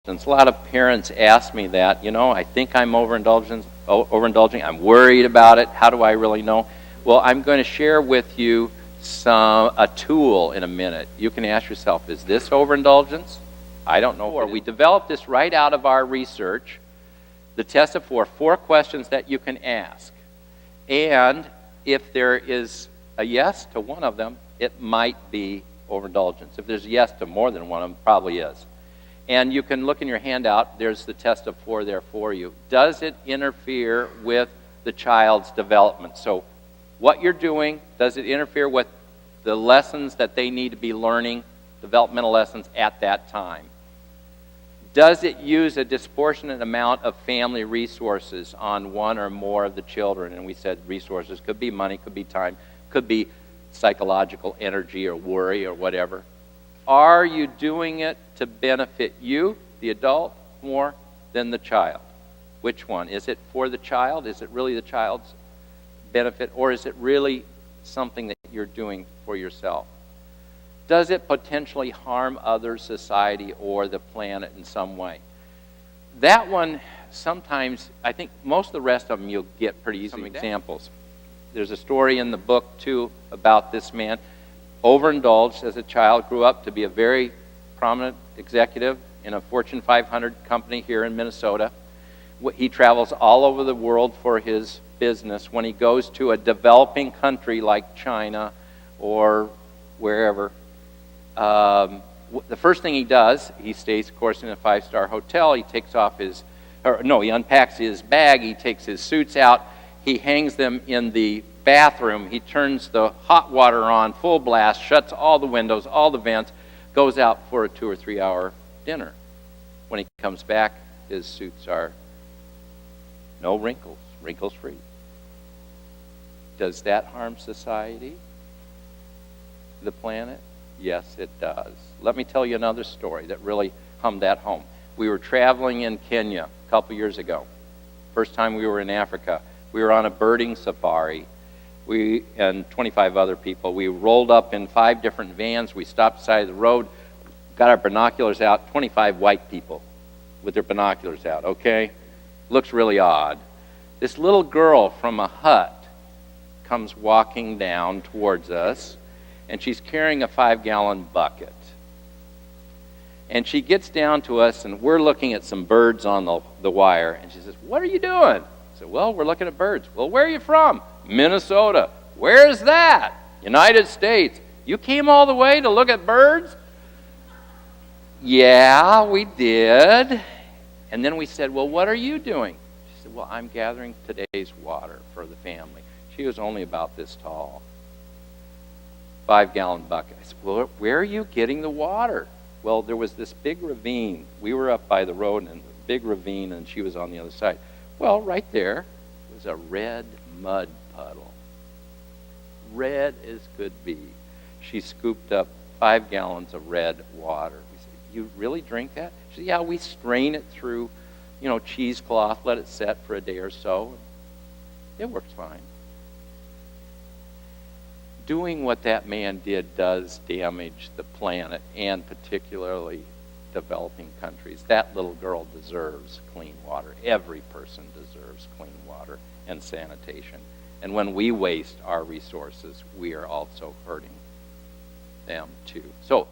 A lot of parents ask me that, I think I'm overindulging, I'm worried about it, how do I really know? Well, I'm going to share with you a tool in a minute. You can ask yourself, is this overindulgence? I don't know. We developed this right out of our research, the test of four questions that you can ask. And if there is a yes to one of them, it might be overindulgence. If there's a yes to more than one of them, probably is. And you can look in your handout, there's the test of 4 there for you. Does it interfere with the child's development? So what you're doing, does it interfere with the lessons that they need to be learning, developmental lessons at that time? Does it use a disproportionate amount of family resources on one or more of the children? And we said resources could be money, could be time, could be psychological energy or worry or whatever. Are you doing it to benefit you, the adult, more than the child? Which one? Is it for the child? Is it really the child's benefit? Or is it really something that you're doing for yourself? Does it potentially harm others, society, or the planet in some way? That one, sometimes, I think most of the rest of them you'll get pretty easy examples. There's a story in the book, too, about this man. Overindulged as a child, grew up to be a very prominent executive in a Fortune 500 company here in Minnesota. He travels all over the world for his business. When he goes to a developing country like China or wherever, the first thing he does, he stays, of course, in a 5-star hotel. He he unpacks his bag. He takes his suits out. He hangs them in the bathroom. He turns the hot water on full blast, shuts all the windows, all the vents, goes out for a 2 or 3 hour dinner. When he comes back, his suits are no wrinkles, wrinkles free. Does that harm society, the planet? Yes, it does. Let me tell you another story that really hummed that home. We were traveling in Kenya a couple years ago. First time we were in Africa. We were on a birding safari. We and 25 other people. We rolled up in 5 different vans. We stopped beside of the road, got our binoculars out. 25 white people with their binoculars out, okay? Looks really odd. This little girl from a hut comes walking down towards us, and she's carrying a 5-gallon bucket. And she gets down to us, and we're looking at some birds on the wire, and she says, "What are you doing?" I said, "Well, we're looking at birds." "Well, where are you from?" "Minnesota." "Where is that?" "United States." "You came all the way to look at birds?" "Yeah, we did." And then we said, "Well, what are you doing?" She said, "Well, I'm gathering today's water for the family." She was only about this tall. 5-gallon bucket. I said, "Well, where are you getting the water?" "Well, there was this big ravine. We were up by the road, and a big ravine, and she was on the other side." "Well, right there was a red mud puddle. Red as could be." She scooped up 5 gallons of red water. We said, "You really drink that?" She said, "Yeah, we strain it through, cheesecloth, let it set for a day or so. It works fine." Doing what that man did does damage the planet, and particularly developing countries. That little girl deserves clean water. Every person deserves clean water and sanitation. And when we waste our resources, we are also hurting them too. So